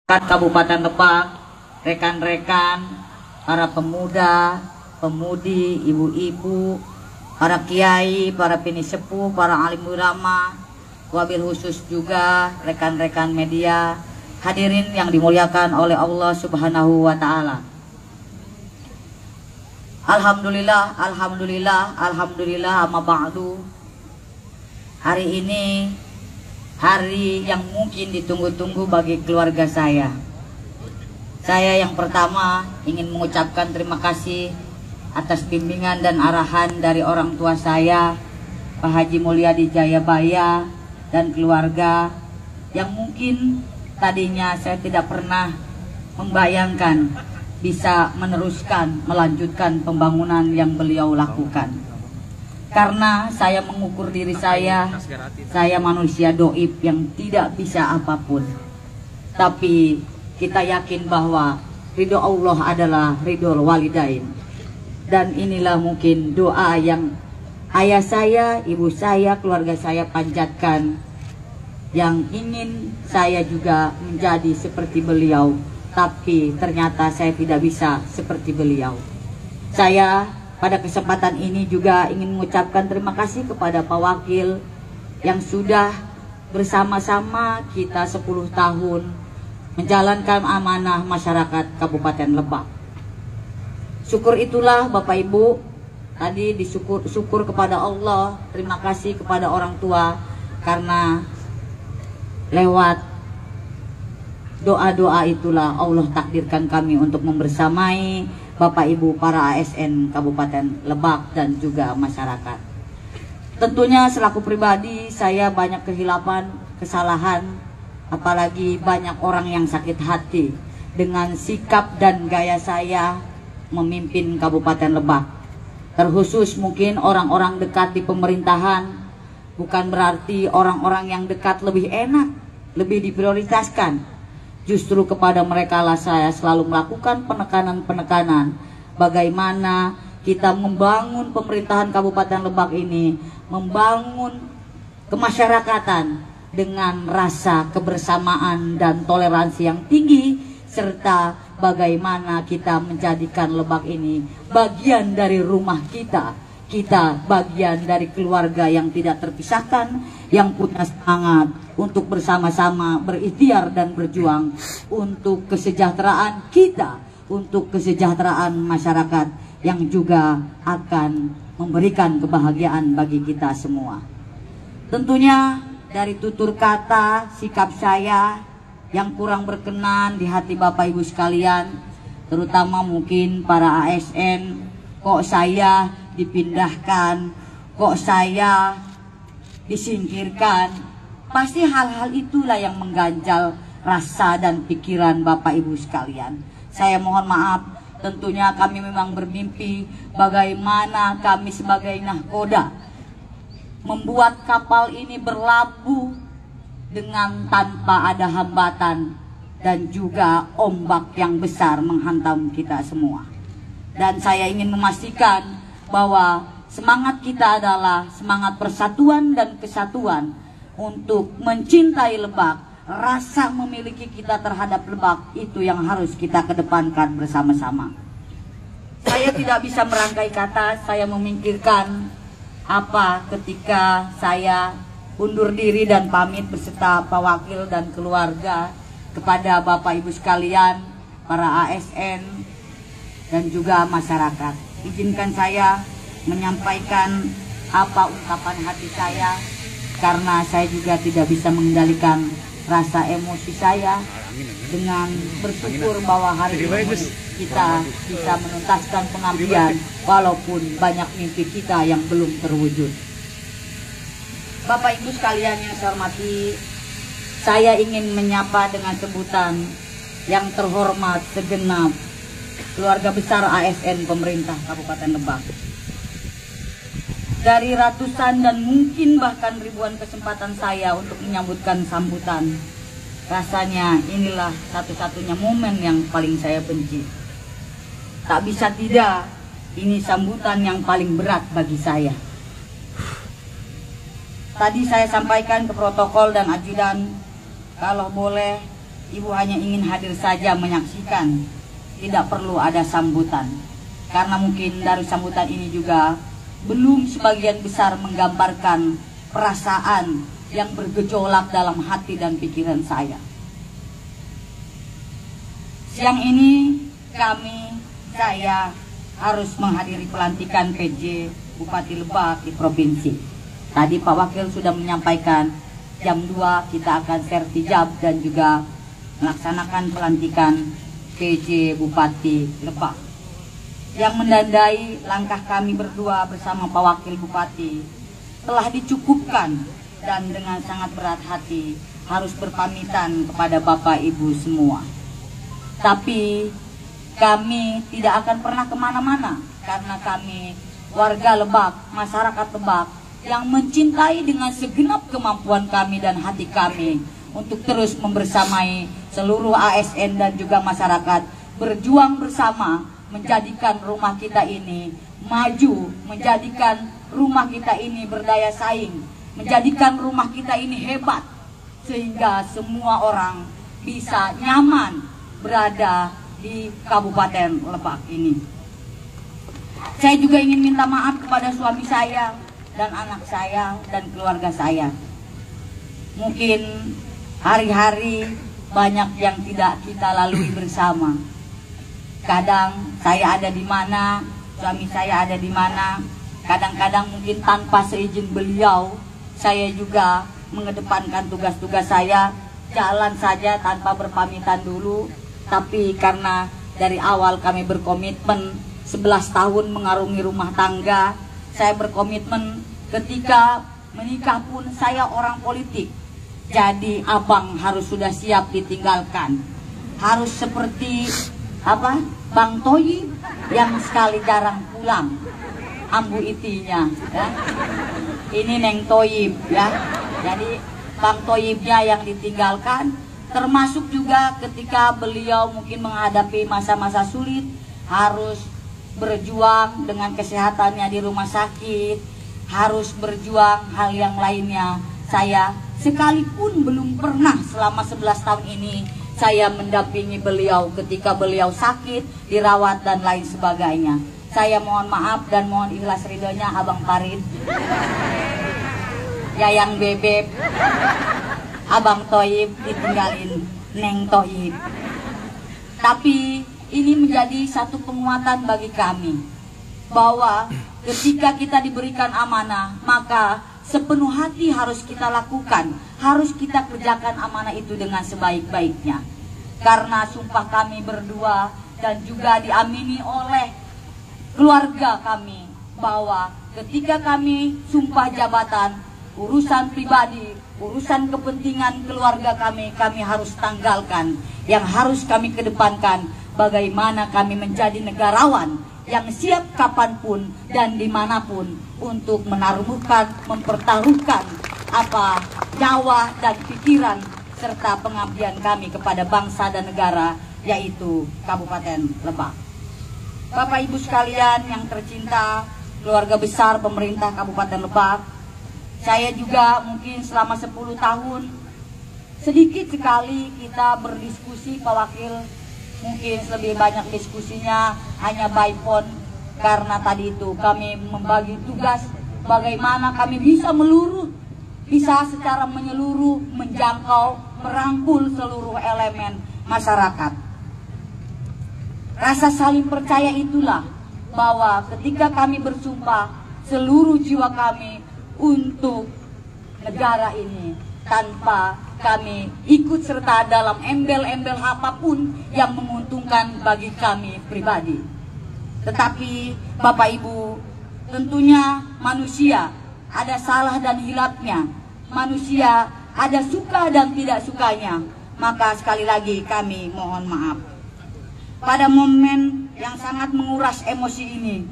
Kabupaten Lebak, rekan-rekan, para pemuda, pemudi, ibu-ibu, para kiai, para pinisepuh, para alim ulama, wabil khusus juga rekan-rekan media, hadirin yang dimuliakan oleh Allah Subhanahu wa Ta'ala. Alhamdulillah, alhamdulillah, alhamdulillah, amma ba'du. Hari ini hari yang mungkin ditunggu-tunggu bagi keluarga saya. Saya yang pertama ingin mengucapkan terima kasih atas bimbingan dan arahan dari orang tua saya, Pak Haji Mulyadi Jayabaya, dan keluarga yang mungkin tadinya saya tidak pernah membayangkan bisa meneruskan, melanjutkan pembangunan yang beliau lakukan. Karena saya mengukur diri saya manusia doib yang tidak bisa apapun. Tapi kita yakin bahwa ridho Allah adalah ridho walidain. Dan inilah mungkin doa yang ayah saya, ibu saya, keluarga saya panjatkan, yang ingin saya juga menjadi seperti beliau. Tapi ternyata saya tidak bisa seperti beliau. Saya pada kesempatan ini juga ingin mengucapkan terima kasih kepada Pak Wakil yang sudah bersama-sama kita 10 tahun menjalankan amanah masyarakat Kabupaten Lebak. Syukur itulah Bapak Ibu, tadi syukur kepada Allah, terima kasih kepada orang tua karena lewat doa-doa itulah Allah takdirkan kami untuk membersamai Bapak Ibu para ASN Kabupaten Lebak dan juga masyarakat. Tentunya selaku pribadi saya banyak kehilapan, kesalahan, apalagi banyak orang yang sakit hati dengan sikap dan gaya saya memimpin Kabupaten Lebak. Terkhusus mungkin orang-orang dekat di pemerintahan, bukan berarti orang-orang yang dekat lebih enak, lebih diprioritaskan. Justru kepada mereka lah saya selalu melakukan penekanan-penekanan bagaimana kita membangun pemerintahan Kabupaten Lebak ini, membangun kemasyarakatan dengan rasa kebersamaan dan toleransi yang tinggi, serta bagaimana kita menjadikan Lebak ini bagian dari rumah kita. Kita bagian dari keluarga yang tidak terpisahkan, yang punya semangat untuk bersama-sama berikhtiar dan berjuang untuk kesejahteraan kita, untuk kesejahteraan masyarakat yang juga akan memberikan kebahagiaan bagi kita semua. Tentunya dari tutur kata, sikap saya yang kurang berkenan di hati Bapak Ibu sekalian, terutama mungkin para ASN, kok saya dipindahkan, kok saya disingkirkan, pasti hal-hal itulah yang mengganjal rasa dan pikiran Bapak Ibu sekalian. Saya mohon maaf, tentunya kami memang bermimpi bagaimana kami sebagai nahkoda membuat kapal ini berlabuh dengan tanpa ada hambatan dan juga ombak yang besar menghantam kita semua. Dan saya ingin memastikan bahwa semangat kita adalah semangat persatuan dan kesatuan untuk mencintai Lebak. Rasa memiliki kita terhadap Lebak itu yang harus kita kedepankan bersama-sama. Saya tidak bisa merangkai kata, saya memikirkan apa ketika saya undur diri dan pamit beserta Pak Wakil dan keluarga kepada Bapak Ibu sekalian, para ASN dan juga masyarakat. Izinkan saya menyampaikan apa ungkapan hati saya, karena saya juga tidak bisa mengendalikan rasa emosi saya, dengan bersyukur bahwa hari ini kita bisa menuntaskan pengabdian walaupun banyak mimpi kita yang belum terwujud. Bapak Ibu sekalian yang saya hormati, saya ingin menyapa dengan sebutan yang terhormat segenap keluarga besar ASN pemerintah Kabupaten Lebak. Dari ratusan dan mungkin bahkan ribuan kesempatan saya untuk menyambutkan sambutan, rasanya inilah satu-satunya momen yang paling saya benci. Tak bisa tidak, ini sambutan yang paling berat bagi saya. Tadi saya sampaikan ke protokol dan ajudan, kalau boleh Ibu hanya ingin hadir saja menyaksikan, tidak perlu ada sambutan. Karena mungkin dari sambutan ini juga belum sebagian besar menggambarkan perasaan yang bergejolak dalam hati dan pikiran saya. Siang ini saya harus menghadiri pelantikan PJ Bupati Lebak di provinsi. Tadi Pak Wakil sudah menyampaikan jam 2 kita akan sertijab dan juga melaksanakan pelantikan PJ Bupati Lebak. Yang menandai langkah kami berdua bersama Pak Wakil Bupati telah dicukupkan, dan dengan sangat berat hati harus berpamitan kepada Bapak Ibu semua. Tapi kami tidak akan pernah kemana-mana karena kami warga Lebak, masyarakat Lebak yang mencintai dengan segenap kemampuan kami dan hati kami untuk terus membersamai seluruh ASN dan juga masyarakat berjuang bersama menjadikan rumah kita ini maju, menjadikan rumah kita ini berdaya saing, menjadikan rumah kita ini hebat sehingga semua orang bisa nyaman berada di Kabupaten Lebak ini. Saya juga ingin minta maaf kepada suami saya dan anak saya dan keluarga saya. Mungkin hari-hari banyak yang tidak kita lalui bersama. Kadang saya ada di mana, suami saya ada di mana. Kadang-kadang mungkin tanpa seizin beliau, saya juga mengedepankan tugas-tugas saya, jalan saja tanpa berpamitan dulu. Tapi karena dari awal kami berkomitmen 11 tahun mengarungi rumah tangga, saya berkomitmen ketika menikah pun saya orang politik. Jadi abang harus sudah siap ditinggalkan. Harus seperti Bang Toyib yang sekali jarang pulang. Ambu itinya ya. Ini Neng Toyib ya. Jadi Bang Toyibnya yang ditinggalkan. Termasuk juga ketika beliau mungkin menghadapi masa-masa sulit, harus berjuang dengan kesehatannya di rumah sakit, harus berjuang hal yang lainnya. Saya sekalipun belum pernah selama 11 tahun ini saya mendampingi beliau ketika beliau sakit, dirawat dan lain sebagainya. Saya mohon maaf dan mohon ikhlas ridhonya Abang Farid, Yayang Bebek, Abang Toyib ditinggalin Neng Toyib. Tapi ini menjadi satu penguatan bagi kami bahwa ketika kita diberikan amanah, maka sepenuh hati harus kita lakukan, harus kita kerjakan amanah itu dengan sebaik-baiknya. Karena sumpah kami berdua dan juga diamini oleh keluarga kami bahwa ketika kami sumpah jabatan, urusan pribadi, urusan kepentingan keluarga kami harus tanggalkan. Yang harus kami kedepankan, bagaimana kami menjadi negarawan yang siap kapanpun dan dimanapun untuk mempertaruhkan nyawa dan pikiran serta pengabdian kami kepada bangsa dan negara, yaitu Kabupaten Lebak. Bapak Ibu sekalian yang tercinta, keluarga besar pemerintah Kabupaten Lebak, saya juga mungkin selama 10 tahun sedikit sekali kita berdiskusi Pak Wakil, mungkin lebih banyak diskusinya hanya by phone, karena tadi itu kami membagi tugas bagaimana kami bisa secara menyeluruh menjangkau, merangkul seluruh elemen masyarakat. Rasa saling percaya itulah bahwa ketika kami bersumpah seluruh jiwa kami untuk negara ini, tanpa kami ikut serta dalam embel-embel apapun yang menguntungkan bagi kami pribadi. Tetapi Bapak Ibu, tentunya manusia ada salah dan hilapnya, manusia ada suka dan tidak sukanya. Maka sekali lagi kami mohon maaf. Pada momen yang sangat menguras emosi ini,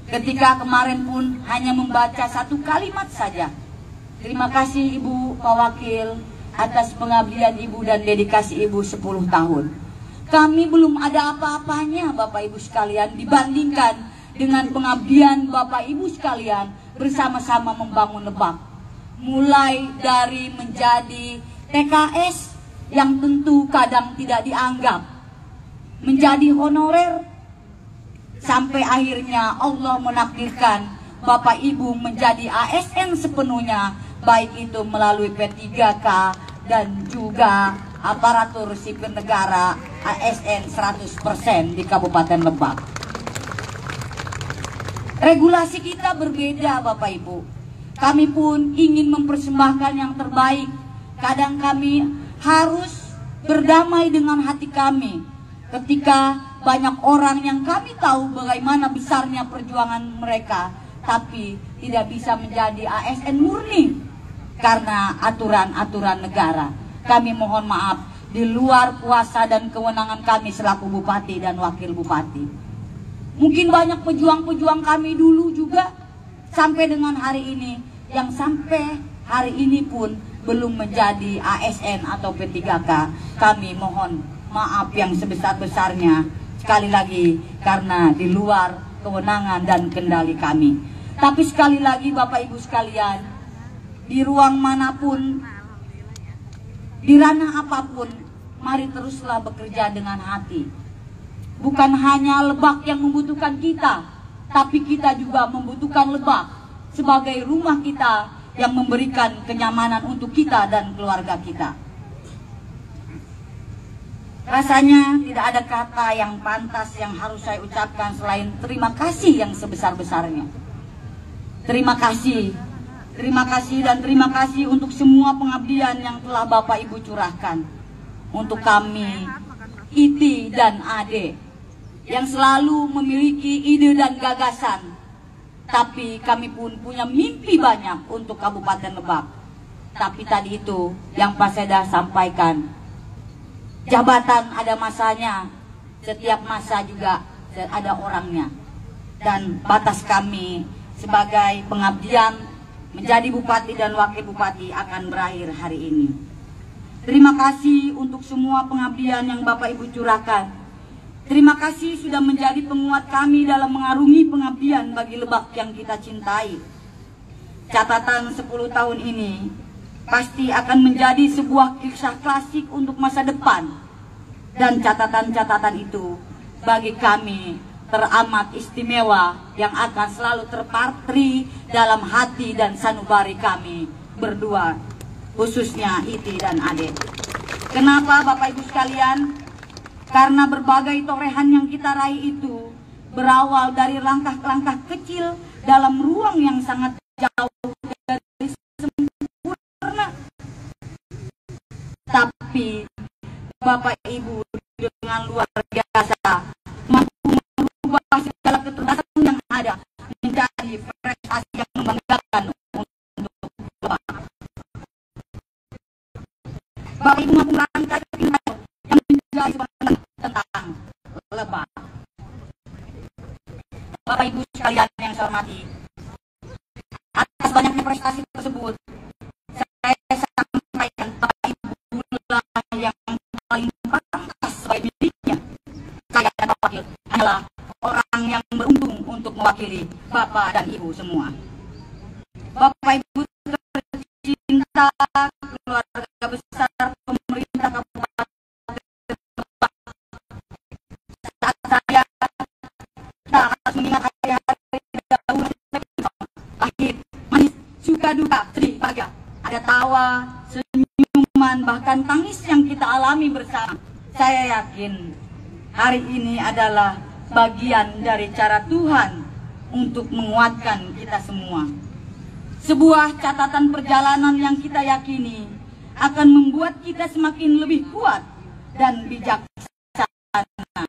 ketika kemarin pun hanya membaca satu kalimat saja, terima kasih Ibu Pak Wakil atas pengabdian Ibu dan dedikasi Ibu 10 tahun. Kami belum ada apa-apanya Bapak Ibu sekalian dibandingkan dengan pengabdian Bapak Ibu sekalian bersama-sama membangun Lebak. Mulai dari menjadi TKS yang tentu kadang tidak dianggap menjadi honorer, sampai akhirnya Allah menakdirkan Bapak Ibu menjadi ASN sepenuhnya, baik itu melalui P3K dan juga aparatur sipil negara ASN 100% di Kabupaten Lebak. Regulasi kita berbeda Bapak Ibu. Kami pun ingin mempersembahkan yang terbaik. Kadang kami harus berdamai dengan hati kami ketika banyak orang yang kami tahu bagaimana besarnya perjuangan mereka, tapi tidak bisa menjadi ASN murni karena aturan-aturan negara. Kami mohon maaf, di luar kuasa dan kewenangan kami selaku bupati dan wakil bupati. Mungkin banyak pejuang-pejuang kami dulu juga sampai dengan hari ini, yang sampai hari ini pun belum menjadi ASN atau P3K. Kami mohon maaf yang sebesar-besarnya sekali lagi karena di luar kewenangan dan kendali kami. Tapi sekali lagi Bapak Ibu sekalian, di ruang manapun, di ranah apapun, mari teruslah bekerja dengan hati. Bukan hanya Lebak yang membutuhkan kita, tapi kita juga membutuhkan Lebak sebagai rumah kita yang memberikan kenyamanan untuk kita dan keluarga kita. Rasanya tidak ada kata yang pantas yang harus saya ucapkan selain terima kasih yang sebesar-besarnya. Terima kasih dan terima kasih untuk semua pengabdian yang telah Bapak Ibu curahkan untuk kami, Iti dan Ade, yang selalu memiliki ide dan gagasan. Tapi kami pun punya mimpi banyak untuk Kabupaten Lebak. Tapi tadi itu yang Pak Seda sampaikan, jabatan ada masanya, setiap masa juga ada orangnya. Dan batas kami sebagai pengabdian menjadi bupati dan wakil bupati akan berakhir hari ini. Terima kasih untuk semua pengabdian yang Bapak Ibu curahkan. Terima kasih sudah menjadi penguat kami dalam mengarungi pengabdian bagi Lebak yang kita cintai. Catatan 10 tahun ini pasti akan menjadi sebuah kisah klasik untuk masa depan. Dan catatan-catatan itu bagi kami teramat istimewa yang akan selalu terpatri dalam hati dan sanubari kami berdua, khususnya Iti dan Ade. Kenapa Bapak Ibu sekalian? Karena berbagai torehan yang kita raih itu berawal dari langkah-langkah kecil dalam ruang yang sangat jauh dari sempurna. Tapi Bapak Ibu dengan luar biasa mampu merubah segala keterbatasan yang ada menjadi prestasi yang membanggakan untuk Bapak. Bapak Ibu mampu merangkai yang menjadi tentang Lebak. Bapak Ibu sekalian yang saya hormati, atas banyaknya prestasi tersebut, saya sampaikan Bapak Ibu lah yang paling pantas sebagai miliknya. Saya dan Bapak Wakil adalah orang yang beruntung untuk mewakili Bapak dan Ibu semua. Bapak Ibu tercinta, keluarga besar pemerintah Kabupaten mengingat hari-hari dahulu, pahit, manis, suka duka, sedih, bahagia, ada tawa, senyuman, bahkan tangis yang kita alami bersama. Saya yakin hari ini adalah bagian dari cara Tuhan untuk menguatkan kita semua. Sebuah catatan perjalanan yang kita yakini akan membuat kita semakin lebih kuat dan bijaksana.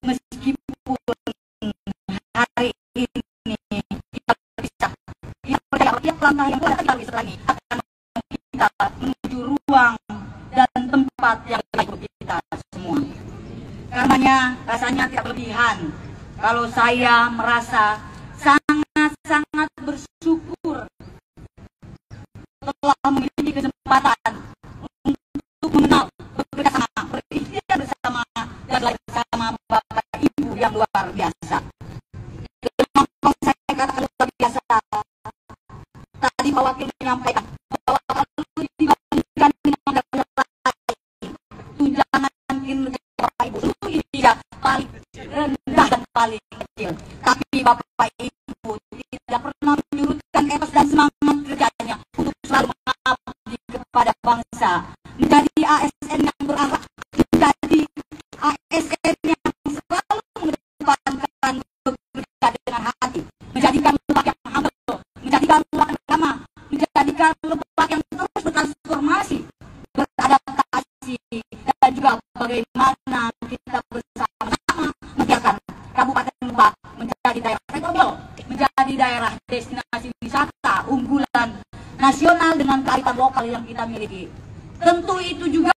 Meskipun hari ini kita berpisah, tiap langkah yang kita lagi akan kita menuju ruang dan tempat yang baik untuk kita semua. Karenanya rasanya tidak berlebihan kalau saya merasa sangat bersyukur telah memiliki kesempatan untuk mengenal, bekerja sama, berikhtiar bersama, dan belajar bersama Bapak Ibu yang luar biasa. Kenapa saya katakan luar biasa? Tadi Pak Wakil menyampaikan bahwa kalau dibandingkan dengan Bapak Ibu tidak pernah menyurutkan etos dan semangat kerjanya untuk selalu mengabdi kepada bangsa, menjadi ASN yang berakhlak, menjadi ASN yang selalu mengedepankan bekerja dengan hati, menjadikan Lebak yang humble, menjadikan Lebak yang ramah, menjadikan Lebak yang terus bertransformasi, beradaptasi, dan juga bagaimana kita bersama-sama menjadikan Kabupaten Lebak menjadi daerah metropol, menjadi daerah destinasi wisata unggulan nasional dengan kearifan lokal yang kita miliki. Tentu itu juga